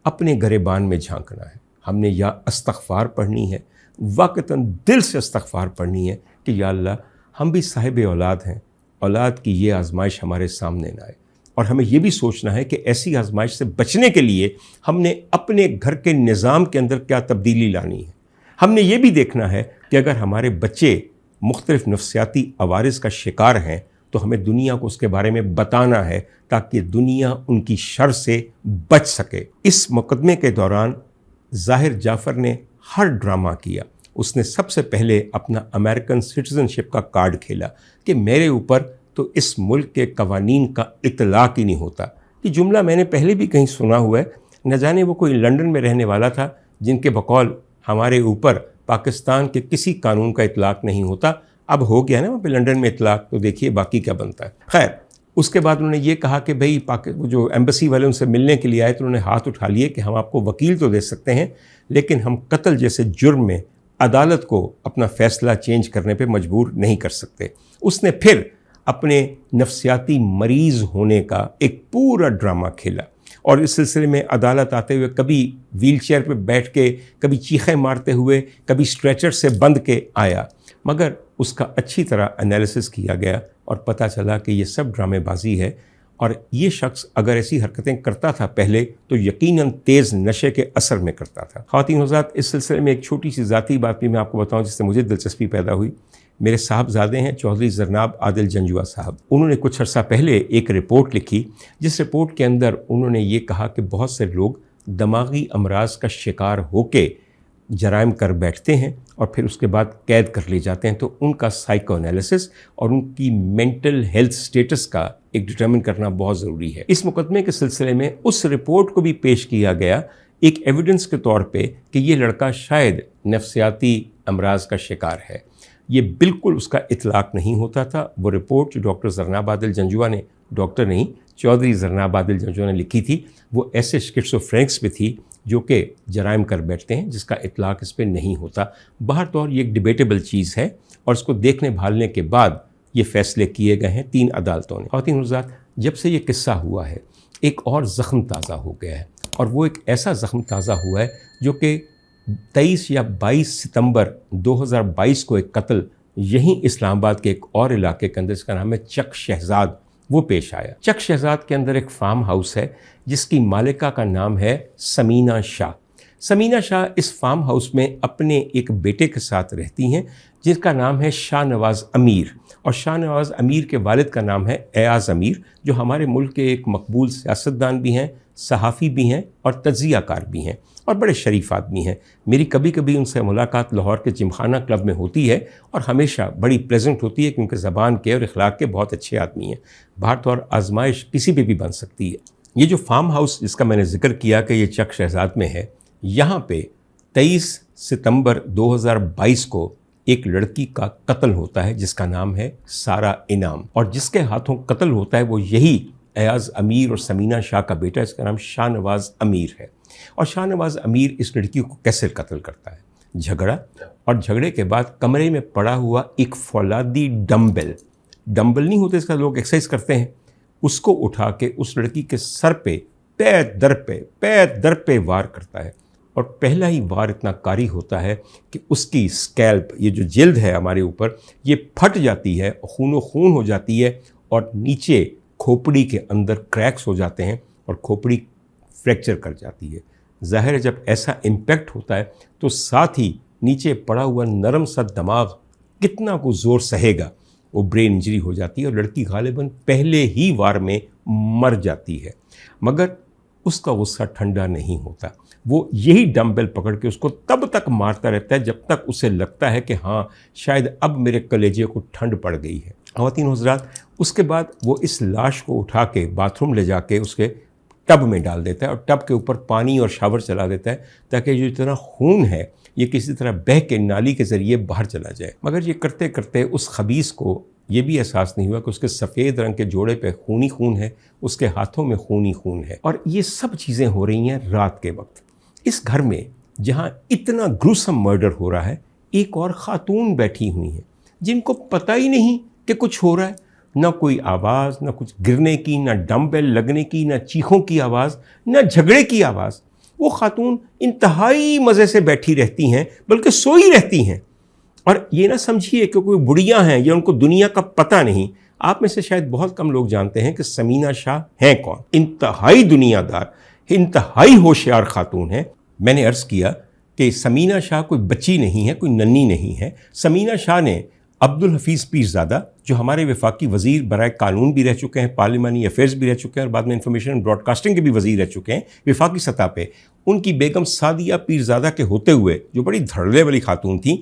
Speaker 1: اپنے گریبان میں جھانکنا ہے. ہم نے یا استغفار پڑھنی ہے, واقعتاً دل سے استغفار پڑھنی ہے کہ یا اللہ ہم بھی صاحب اولاد ہیں, اولاد کی یہ آزمائش ہمارے سامنے نہ آئے. اور ہمیں یہ بھی سوچنا ہے کہ ایسی آزمائش سے بچنے کے لیے ہم نے اپنے گھر کے نظام کے اندر کیا تبدیلی لانی ہے. ہم نے یہ بھی دیکھنا ہے کہ اگر ہمارے بچے مختلف نفسیاتی عوارض کا شکار ہیں تو ہمیں دنیا کو اس کے بارے میں بتانا ہے تاکہ دنیا ان کی شر سے بچ سکے. اس مقدمے کے دوران ظاہر جعفر نے ہر ڈرامہ کیا. اس نے سب سے پہلے اپنا امریکن سٹیزن شپ کا کارڈ کھیلا کہ میرے اوپر تو اس ملک کے قوانین کا اطلاق ہی نہیں ہوتا. یہ جملہ میں نے پہلے بھی کہیں سنا ہوا ہے. نہ جانے وہ کوئی لنڈن میں رہنے والا تھا جن کے بقول ہمارے اوپر پاکستان کے کسی قانون کا اطلاق نہیں ہوتا. اب ہو گیا نا وہاں پہ لنڈن میں اطلاق, تو دیکھیے باقی کیا بنتا ہے. خیر, اس کے بعد انہوں نے یہ کہا کہ بھئی جو ایمبیسی والے ان سے ملنے کے لیے آئے تو انہوں نے ہاتھ اٹھا لیے کہ ہم آپ کو وکیل تو دے سکتے ہیں لیکن ہم قتل جیسے جرم میں عدالت کو اپنا فیصلہ چینج کرنے پہ مجبور نہیں کر سکتے. اس نے پھر اپنے نفسیاتی مریض ہونے کا ایک پورا ڈرامہ کھیلا اور اس سلسلے میں عدالت آتے ہوئے کبھی ویل چیئر پہ بیٹھ کے, کبھی چیخیں مارتے ہوئے, کبھی اسٹریچر سے بندھ کے آیا. مگر اس کا اچھی طرح انالیسس کیا گیا اور پتہ چلا کہ یہ سب ڈرامے بازی ہے اور یہ شخص اگر ایسی حرکتیں کرتا تھا پہلے تو یقیناً تیز نشے کے اثر میں کرتا تھا. خواتین حضرات, اس سلسلے میں ایک چھوٹی سی ذاتی بات بھی میں آپ کو بتاؤں جس سے مجھے دلچسپی پیدا ہوئی. میرے صاحبزادے ہیں چودھری زرناب عادل جنجوعہ صاحب. انہوں نے کچھ عرصہ پہلے ایک رپورٹ لکھی جس رپورٹ کے اندر انہوں نے یہ کہا کہ بہت سے لوگ دماغی امراض کا شکار ہو کے جرائم کر بیٹھتے ہیں اور پھر اس کے بعد قید کر لیے جاتے ہیں. تو ان کا سائیکو انالیسس اور ان کی مینٹل ہیلتھ سٹیٹس کا ایک ڈٹرمن کرنا بہت ضروری ہے. اس مقدمے کے سلسلے میں اس رپورٹ کو بھی پیش کیا گیا ایک ایویڈنس کے طور پہ کہ یہ لڑکا شاید نفسیاتی امراض کا شکار ہے. یہ بالکل اس کا اطلاق نہیں ہوتا تھا. وہ رپورٹ جو ڈاکٹر زرناب عادل جنجوعہ نے, ڈاکٹر نہیں چودھری زرناب عادل جنجوعہ نے لکھی تھی, وہ ایسے سکیزوفرینکس پہ تھی جو کہ جرائم کر بیٹھتے ہیں جس کا اطلاق اس پہ نہیں ہوتا. بہر طور یہ ایک ڈیبیٹیبل چیز ہے اور اس کو دیکھنے بھالنے کے بعد یہ فیصلے کیے گئے ہیں 3 عدالتوں نے. خواتین حضرات, جب سے یہ قصہ ہوا ہے ایک اور زخم تازہ ہو گیا ہے اور وہ ایک ایسا زخم تازہ ہوا ہے جو کہ 23 یا 22 ستمبر 2022 کو ایک قتل یہیں اسلام آباد کے ایک اور علاقے کے اندر, اس کا نام ہے چک شہزاد, وہ پیش آیا. چک شہزاد کے اندر ایک فارم ہاؤس ہے جس کی مالکہ کا نام ہے سمینہ شاہ. سمینہ شاہ اس فارم ہاؤس میں اپنے ایک بیٹے کے ساتھ رہتی ہیں جس کا نام ہے شاہ نواز امیر, اور شاہ نواز امیر کے والد کا نام ہے ایاز امیر جو ہمارے ملک کے ایک مقبول سیاستدان بھی ہیں, صحافی بھی ہیں اور تجزیہ کار بھی ہیں اور بڑے شریف آدمی ہیں. میری کبھی کبھی ان سے ملاقات لاہور کے جمخانہ کلب میں ہوتی ہے اور ہمیشہ بڑی پلیزنٹ ہوتی ہے کیونکہ زبان کے اور اخلاق کے بہت اچھے آدمی ہیں. بہر طور آزمائش کسی پہ بھی بن سکتی ہے. یہ جو فارم ہاؤس جس کا میں نے ذکر کیا کہ یہ چک شہزاد میں ہے, یہاں پہ 23 ستمبر 2022 کو ایک لڑکی کا قتل ہوتا ہے جس کا نام ہے سارہ انعام, اور جس کے ہاتھوں قتل ہوتا ہے وہ یہی ایاز امیر اور سمینہ شاہ کا بیٹا, اس کا نام شاہ نواز امیر ہے. اور شاہ نواز امیر اس لڑکی کو کیسے قتل کرتا ہے؟ جھگڑا, اور جھگڑے کے بعد کمرے میں پڑا ہوا ایک فولادی ڈمبل نہیں ہوتے اس کا لوگ ایکسرسائز کرتے ہیں, اس کو اٹھا کے اس لڑکی کے سر پہ پیر در پہ وار کرتا ہے. اور پہلا ہی وار اتنا کاری ہوتا ہے کہ اس کی اسکیلپ, یہ جو جلد ہے ہمارے اوپر, یہ پھٹ جاتی ہے, خون و خون ہو جاتی ہے اور نیچے کھوپڑی کے اندر کریکس ہو جاتے ہیں اور کھوپڑی فریکچر کر جاتی ہے. ظاہر ہے جب ایسا امپیکٹ ہوتا ہے تو ساتھ ہی نیچے پڑا ہوا نرم سا دماغ کتنا کو زور سہے گا, وہ برین انجری ہو جاتی ہے اور لڑکی غالباً پہلے ہی وار میں مر جاتی ہے. مگر اس کا غصہ ٹھنڈا نہیں ہوتا, وہ یہی ڈمبل پکڑ کے اس کو تب تک مارتا رہتا ہے جب تک اسے لگتا ہے کہ ہاں شاید اب میرے کلیجے کو ٹھنڈ پڑ گئی ہے. خواتین حضرات, اس کے بعد وہ اس لاش کو اٹھا کے باتھ روم لے جا کے اس کے ٹب میں ڈال دیتا ہے اور ٹب کے اوپر پانی اور شاور چلا دیتا ہے تاکہ جو اتنا خون ہے یہ کسی طرح بہہ کے نالی کے ذریعے باہر چلا جائے. مگر یہ کرتے کرتے اس خبیث کو یہ بھی احساس نہیں ہوا کہ اس کے سفید رنگ کے جوڑے پہ خونی خون ہے, اس کے ہاتھوں میں خونی خون ہے. اور یہ سب چیزیں ہو رہی ہیں رات کے وقت. اس گھر میں جہاں اتنا گروسم مرڈر ہو رہا ہے, ایک اور خاتون بیٹھی ہوئی ہیں جن کو پتہ ہی نہیں کہ کچھ ہو رہا ہے. نہ کوئی آواز, نہ کچھ گرنے کی, نہ ڈمبل لگنے کی, نہ چیخوں کی آواز, نہ جھگڑے کی آواز. وہ خاتون انتہائی مزے سے بیٹھی رہتی ہیں, بلکہ سوئی رہتی ہیں. اور یہ نہ سمجھیے کہ کوئی بڑھیاں ہیں یا ان کو دنیا کا پتہ نہیں. آپ میں سے شاید بہت کم لوگ جانتے ہیں کہ سمینہ شاہ ہیں کون. انتہائی دنیا دار، انتہائی ہوشیار خاتون ہیں. میں نے عرض کیا کہ سمینہ شاہ کوئی بچی نہیں ہے، کوئی ننھی نہیں ہے. سمینہ شاہ نے عبدالحفیظ پیرزادہ، جو ہمارے وفاقی وزیر برائے قانون بھی رہ چکے ہیں، پارلیمانی افیئرز بھی رہ چکے ہیں، اور بعد میں انفارمیشن اینڈ براڈ کاسٹنگ کے بھی وزیر رہ چکے ہیں وفاقی سطح پہ، ان کی بیگم سعدیہ پیرزادہ کے ہوتے ہوئے، جو بڑی دھڑلے والی خاتون تھیں،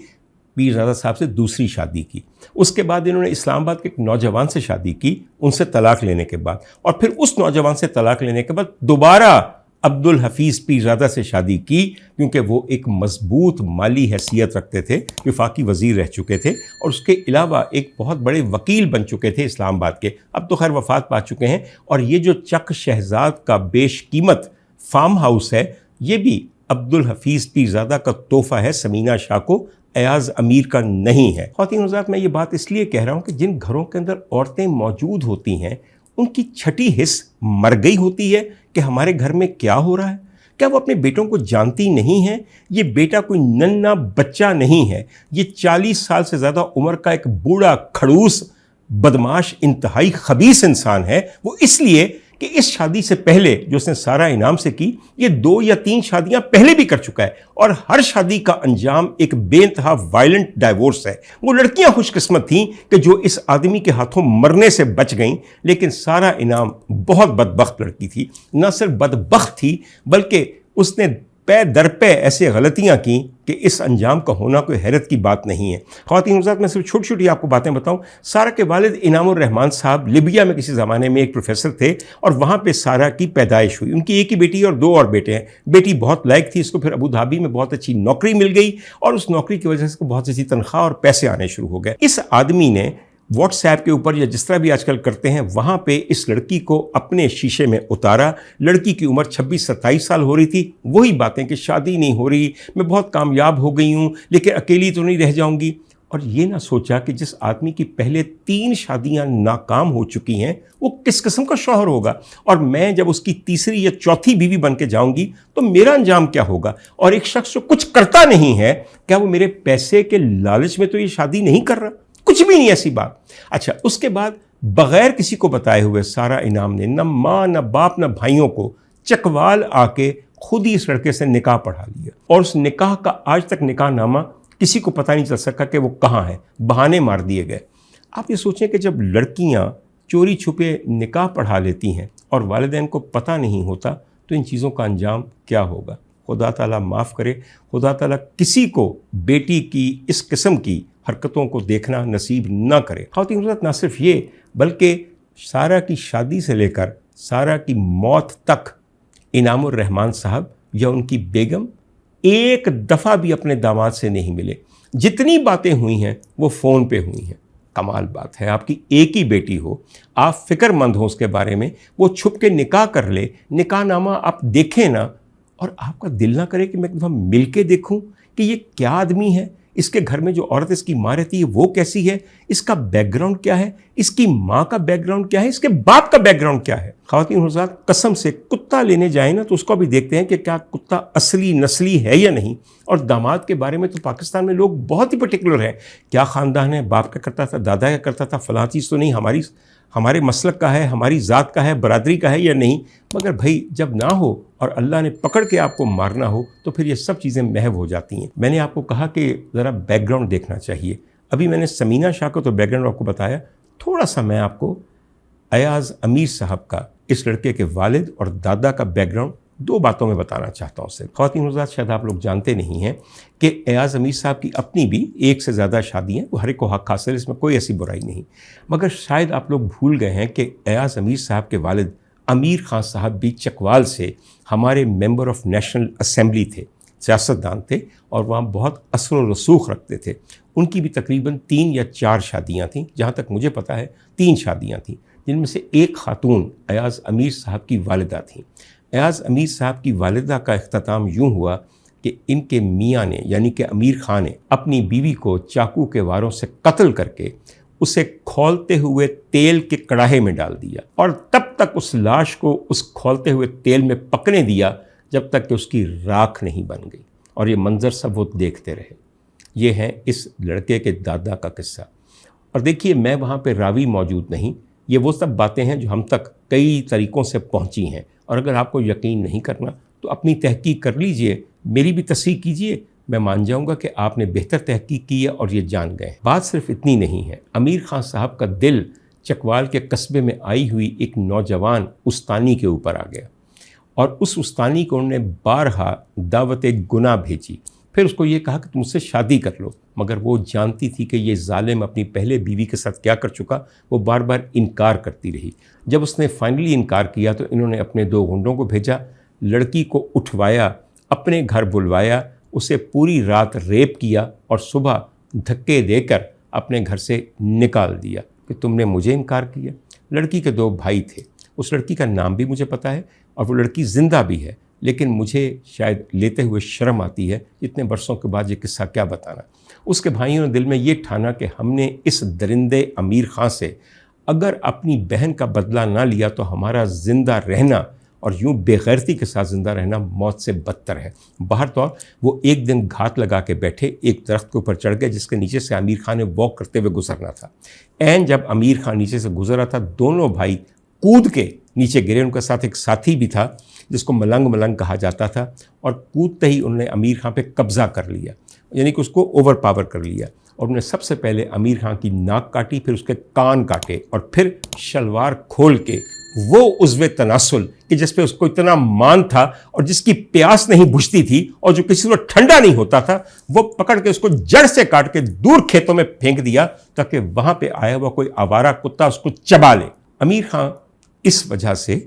Speaker 1: پیرزادہ صاحب سے دوسری شادی کی. اس کے بعد انہوں نے اسلام آباد کے ایک نوجوان سے شادی کی، ان سے طلاق لینے کے بعد، اور پھر اس نوجوان سے طلاق لینے کے بعد دوبارہ عبدالحفیظ پیرزادہ سے شادی کی، کیونکہ وہ ایک مضبوط مالی حیثیت رکھتے تھے، وفاقی وزیر رہ چکے تھے، اور اس کے علاوہ ایک بہت بڑے وکیل بن چکے تھے اسلام آباد کے. اب تو خیر وفات پا چکے ہیں. اور یہ جو چک شہزاد کا بیش قیمت فارم ہاؤس ہے، یہ بھی عبدالحفیظ پیرزادہ کا تحفہ ہے سمینہ شاہ کو، ایاز امیر کا نہیں ہے. خواتین حضرات، میں یہ بات اس لیے کہہ رہا ہوں کہ جن گھروں کے اندر عورتیں موجود ہوتی ہیں، ان کی چھٹی حص مر گئی ہوتی ہے کہ ہمارے گھر میں کیا ہو رہا ہے. کیا وہ اپنے بیٹوں کو جانتی نہیں ہیں؟ یہ بیٹا کوئی ننھا بچہ نہیں ہے، یہ 40 سال سے زیادہ عمر کا ایک بوڑھا کھڑوس بدماش انتہائی خبیث انسان ہے. وہ اس لیے کہ اس شادی سے پہلے جو اس نے سارا انعام سے کی، یہ 2 یا 3 شادیاں پہلے بھی کر چکا ہے، اور ہر شادی کا انجام ایک بے انتہا وائلنٹ ڈائیورس ہے. وہ لڑکیاں خوش قسمت تھیں کہ جو اس آدمی کے ہاتھوں مرنے سے بچ گئیں، لیکن سارا انعام بہت بدبخت لڑکی تھی. نہ صرف بدبخت تھی، بلکہ اس نے پے در پے ایسے غلطیاں کیں کہ اس انجام کا ہونا کوئی حیرت کی بات نہیں ہے. خواتین حضرات، میں صرف چھوٹی چھوٹی آپ کو باتیں بتاؤں. سارہ کے والد انعام الرحمان صاحب لیبیا میں کسی زمانے میں ایک پروفیسر تھے، اور وہاں پہ سارہ کی پیدائش ہوئی. ان کی ایک ہی بیٹی اور 2 اور بیٹے ہیں. بیٹی بہت لائق تھی، اس کو پھر ابو دھابی میں بہت اچھی نوکری مل گئی، اور اس نوکری کی وجہ سے اس کو بہت اچھی تنخواہ اور پیسے آنے شروع ہو گئے. اس آدمی نے واٹس ایپ کے اوپر یا جس طرح بھی آج کل کرتے ہیں، وہاں پہ اس لڑکی کو اپنے شیشے میں اتارا. لڑکی کی عمر 26-27 سال ہو رہی تھی. وہی باتیں کہ شادی نہیں ہو رہی، میں بہت کامیاب ہو گئی ہوں، لیکن اکیلی تو نہیں رہ جاؤں گی. اور یہ نہ سوچا کہ جس آدمی کی پہلے 3 شادیاں ناکام ہو چکی ہیں، وہ کس قسم کا شوہر ہوگا، اور میں جب اس کی تیسری یا چوتھی بیوی بن کے جاؤں گی تو میرا انجام کیا ہوگا. اور ایک شخص جو کچھ کرتا نہیں ہے، کیا وہ میرے پیسے کے لالچ میں تو یہ شادی نہیں کر رہا؟ کچھ بھی نہیں ایسی بات. اچھا، اس کے بعد بغیر کسی کو بتائے ہوئے سارا انعام نے نہ ماں نہ باپ نہ بھائیوں کو چکوال آ کے خود ہی اس لڑکے سے نکاح پڑھا لیا، اور اس نکاح کا آج تک نکاح نامہ کسی کو پتہ نہیں چل سکا کہ وہ کہاں ہے. بہانے مار دیے گئے. آپ یہ سوچیں کہ جب لڑکیاں چوری چھپے نکاح پڑھا لیتی ہیں اور والدین کو پتہ نہیں ہوتا، تو ان چیزوں کا انجام کیا ہوگا. خدا تعالیٰ معاف کرے، خدا تعالیٰ کسی کو بیٹی کی اس قسم کی حرکتوں کو دیکھنا نصیب نہ کرے. خواتین حضرات، نہ صرف یہ بلکہ سارہ کی شادی سے لے کر سارہ کی موت تک انعام الرحمان صاحب یا ان کی بیگم ایک دفعہ بھی اپنے داماد سے نہیں ملے. جتنی باتیں ہوئی ہیں وہ فون پہ ہوئی ہیں. کمال بات ہے، آپ کی ایک ہی بیٹی ہو، آپ فکر مند ہو اس کے بارے میں، وہ چھپ کے نکاح کر لے، نکاح نامہ آپ دیکھیں نا، اور آپ کا دل نہ کرے کہ میں ایک دفعہ مل کے دیکھوں کہ یہ کیا آدمی ہے، اس کے گھر میں جو عورت اس کی ماں رہتی ہے وہ کیسی ہے، اس کا بیک گراؤنڈ کیا ہے، اس کی ماں کا بیک گراؤنڈ کیا ہے، اس کے باپ کا بیک گراؤنڈ کیا ہے. خواتین حضرات، قسم سے کتا لینے جائیں نا تو اس کو بھی دیکھتے ہیں کہ کیا کتا اصلی نسلی ہے یا نہیں. اور داماد کے بارے میں تو پاکستان میں لوگ بہت ہی پرٹیکولر ہیں. کیا خاندان ہے، باپ کا کرتا تھا، دادا کا کرتا تھا، فلاں چیز تو نہیں، ہمارے مسلک کا ہے، ہماری ذات کا ہے، برادری کا ہے یا نہیں. مگر بھائی جب نہ ہو اور اللہ نے پکڑ کے آپ کو مارنا ہو تو پھر یہ سب چیزیں محو ہو جاتی ہیں. میں نے آپ کو کہا کہ ذرا بیک گراؤنڈ دیکھنا چاہیے. ابھی میں نے سمینہ شاہ کو تو بیک گراؤنڈ آپ کو بتایا، تھوڑا سا میں آپ کو ایاز امیر صاحب کا، اس لڑکے کے والد اور دادا کا بیک گراؤنڈ 2 باتوں میں بتانا چاہتا ہوں. صرف خواتین حضرات، شاید آپ لوگ جانتے نہیں ہیں کہ ایاز امیر صاحب کی اپنی بھی 1 سے زیادہ شادی ہیں. وہ ہر ایک کو حق حاصل ہے، اس میں کوئی ایسی برائی نہیں. مگر شاید آپ لوگ بھول گئے ہیں کہ ایاز امیر صاحب کے والد امیر خان صاحب بھی چکوال سے ہمارے ممبر آف نیشنل اسمبلی تھے، سیاستدان تھے، اور وہاں بہت اثر و رسوخ رکھتے تھے. ان کی بھی تقریباً 3 یا 4 شادیاں تھیں. جہاں تک مجھے پتہ ہے 3 شادیاں تھیں، جن میں سے ایک خاتون ایاز امیر صاحب کی والدہ تھیں. ایاز امیر صاحب کی والدہ کا اختتام یوں ہوا کہ ان کے میاں نے، یعنی کہ امیر خان نے، اپنی بیوی کو چاقو کے واروں سے قتل کر کے اسے کھولتے ہوئے تیل کے کڑاہے میں ڈال دیا، اور تب تک اس لاش کو اس کھولتے ہوئے تیل میں پکنے دیا جب تک کہ اس کی راکھ نہیں بن گئی. اور یہ منظر سب وہ دیکھتے رہے. یہ ہے اس لڑکے کے دادا کا قصہ. اور دیکھیے میں وہاں پہ راوی موجود نہیں، یہ وہ سب باتیں ہیں جو ہم تک کئی طریقوں سے پہنچی ہیں، اور اگر آپ کو یقین نہیں کرنا تو اپنی تحقیق کر لیجئے، میری بھی تصحیح کیجئے، میں مان جاؤں گا کہ آپ نے بہتر تحقیق کی ہے اور یہ جان گئے۔ بات صرف اتنی نہیں ہے، امیر خان صاحب کا دل چکوال کے قصبے میں آئی ہوئی ایک نوجوان استانی کے اوپر آ گیا، اور اس استانی کو انہوں نے بارہا دعوت گناہ بھیجی، پھر اس کو یہ کہا کہ تم اس سے شادی کر لو، مگر وہ جانتی تھی کہ یہ ظالم اپنی پہلے بیوی کے ساتھ کیا کر چکا، وہ بار بار انکار کرتی رہی۔ جب اس نے فائنلی انکار کیا تو انہوں نے اپنے 2 گنڈوں کو بھیجا، لڑکی کو اٹھوایا، اپنے گھر بلوایا، اسے پوری رات ریپ کیا اور صبح دھکے دے کر اپنے گھر سے نکال دیا کہ تم نے مجھے انکار کیا۔ لڑکی کے 2 بھائی تھے، اس لڑکی کا نام بھی مجھے پتہ ہے اور وہ لڑکی زندہ بھی ہے، لیکن مجھے شاید لیتے ہوئے شرم آتی ہے اتنے برسوں کے بعد یہ قصہ کیا بتانا۔ اس کے بھائیوں نے دل میں یہ ٹھانا کہ ہم نے اس درندے امیر خان سے اگر اپنی بہن کا بدلہ نہ لیا تو ہمارا زندہ رہنا اور یوں بے غیرتی کے ساتھ زندہ رہنا موت سے بدتر ہے۔ باہر طور وہ ایک دن گھات لگا کے بیٹھے، ایک درخت کے اوپر چڑھ گئے جس کے نیچے سے امیر خان نے واک کرتے ہوئے گزرنا تھا۔ جب امیر خان نیچے سے گزرا تھا، دونوں بھائی کود کے نیچے گرے، ان کے ساتھ ایک ساتھی بھی تھا جس کو ملنگ کہا جاتا تھا، اور کودتے ہی انہوں نے امیر خان پہ قبضہ کر لیا، یعنی کہ اس کو اوور پاور کر لیا، اور انہوں نے سب سے پہلے امیر خان کی ناک کاٹی، پھر اس کے کان کاٹے، اور پھر شلوار کھول کے وہ عضو تناسل کہ جس پہ اس کو اتنا مان تھا اور جس کی پیاس نہیں بجھتی تھی اور جو کسی وقت ٹھنڈا نہیں ہوتا تھا، وہ پکڑ کے اس کو جڑ سے کاٹ کے دور کھیتوں میں پھینک دیا تاکہ وہاں پہ آیا ہوا کوئی آوارہ کتا اس کو چبا لے۔ امیر خان اس وجہ سے،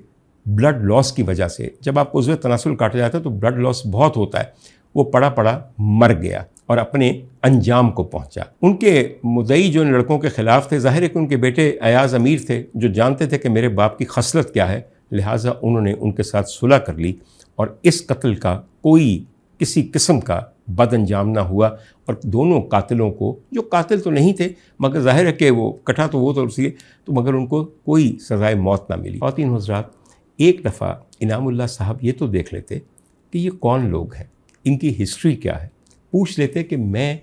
Speaker 1: بلڈ لاس کی وجہ سے، جب آپ کو عضو تناسل کاٹا جاتا ہے تو بلڈ لاس بہت ہوتا ہے، وہ پڑا مر گیا اور اپنے انجام کو پہنچا۔ ان کے مدعی جو ان لڑکوں کے خلاف تھے، ظاہر ہے کہ ان کے بیٹے ایاز امیر تھے جو جانتے تھے کہ میرے باپ کی خصلت کیا ہے، لہٰذا انہوں نے ان کے ساتھ صلح کر لی اور اس قتل کا کوئی کسی قسم کا بد انجام نہ ہوا، اور دونوں قاتلوں کو، جو قاتل تو نہیں تھے مگر ظاہر ہے کہ وہ کٹا تو وہ تو اس لیے تو، مگر ان کو کوئی سزائے موت نہ ملی۔ خواتین حضرات، ایک دفعہ انعام اللہ صاحب یہ تو دیکھ لیتے کہ یہ کون لوگ ہیں، ان کی ہسٹری کیا ہے، پوچھ لیتے کہ میں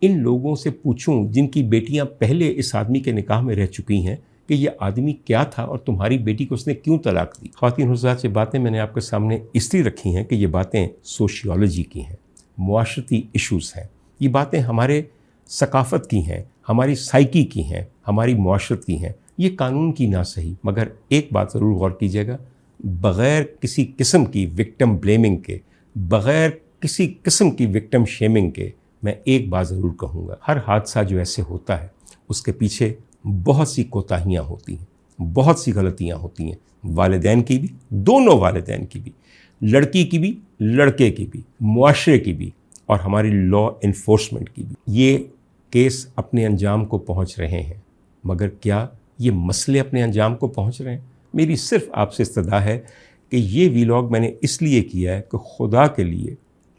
Speaker 1: ان لوگوں سے پوچھوں جن کی بیٹیاں پہلے اس آدمی کے نکاح میں رہ چکی ہیں کہ یہ آدمی کیا تھا اور تمہاری بیٹی کو اس نے کیوں طلاق دی۔ خواتین حضرات، یہ باتیں میں نے آپ کے سامنے اس لیے رکھی ہیں کہ یہ باتیں سوشیولوجی کی ہیں، معاشرتی ایشوز ہیں، یہ باتیں ہمارے ثقافت کی ہیں، ہماری سائیکی کی ہیں، ہماری معاشرت کی ہیں، یہ قانون کی نہ صحیح۔ مگر ایک بات ضرور غور کیجیے گا، بغیر کسی قسم کی وکٹم بلیمنگ کے، بغیر کسی قسم کی وکٹم شیمنگ کے، میں ایک بات ضرور کہوں گا، ہر حادثہ جو ایسے ہوتا ہے اس کے پیچھے بہت سی کوتاہیاں ہوتی ہیں، بہت سی غلطیاں ہوتی ہیں، والدین کی بھی، دونوں والدین کی بھی، لڑکی کی بھی، لڑکے کی بھی، معاشرے کی بھی، اور ہماری لا انفورسمنٹ کی بھی۔ یہ کیس اپنے انجام کو پہنچ رہے ہیں، مگر کیا یہ مسئلے اپنے انجام کو پہنچ رہے ہیں؟ میری صرف آپ سے استدعا ہے کہ یہ ویلاگ میں نے اس لیے کیا ہے کہ خدا کے لیے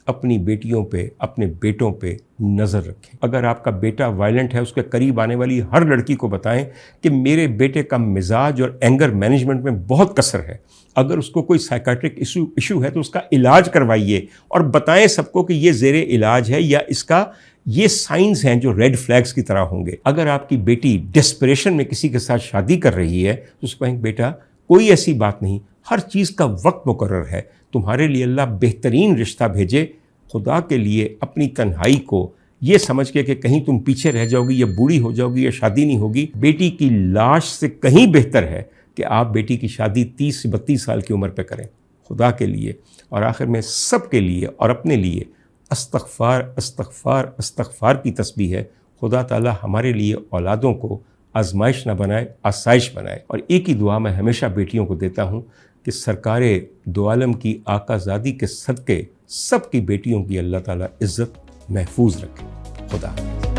Speaker 1: اپنی بیٹیوں پہ، اپنے بیٹوں پہ نظر رکھیں۔ اگر آپ کا بیٹا وائلنٹ ہے، اس کے قریب آنے والی ہر لڑکی کو بتائیں کہ میرے بیٹے کا مزاج اور اینگر مینجمنٹ میں بہت کثر ہے، اگر اس کو کوئی سائیکیٹرک ایشو ہے تو اس کا علاج کروائیے، اور بتائیں سب کو کہ یہ زیر علاج ہے یا اس کا یہ سائنز ہیں جو ریڈ فلیگز کی طرح ہوں گے۔ اگر آپ کی بیٹی ڈسپریشن میں کسی کے ساتھ شادی کر رہی ہے تو اس کو کہیں بیٹا کوئی ایسی بات نہیں، ہر چیز کا وقت مقرر ہے، تمہارے لیے اللہ بہترین رشتہ بھیجے، خدا کے لیے اپنی تنہائی کو یہ سمجھ کے کہ کہیں تم پیچھے رہ جاؤ گی یا بوڑھی ہو جاؤ گی یا شادی نہیں ہوگی، بیٹی کی لاش سے کہیں بہتر ہے کہ آپ بیٹی کی شادی 30 سے 32 سال کی عمر پہ کریں، خدا کے لیے۔ اور آخر میں سب کے لیے اور اپنے لیے استغفار استغفار استغفار کی تسبیح ہے، خدا تعالی ہمارے لیے اولادوں کو آزمائش نہ بنائے، آسائش بنائے۔ اور ایک ہی دعا میں ہمیشہ بیٹیوں کو دیتا ہوں کہ سرکار دو عالم کی آقا زادی کے صدقے سب کی بیٹیوں کی اللہ تعالیٰ عزت محفوظ رکھے۔ خدا حافظ۔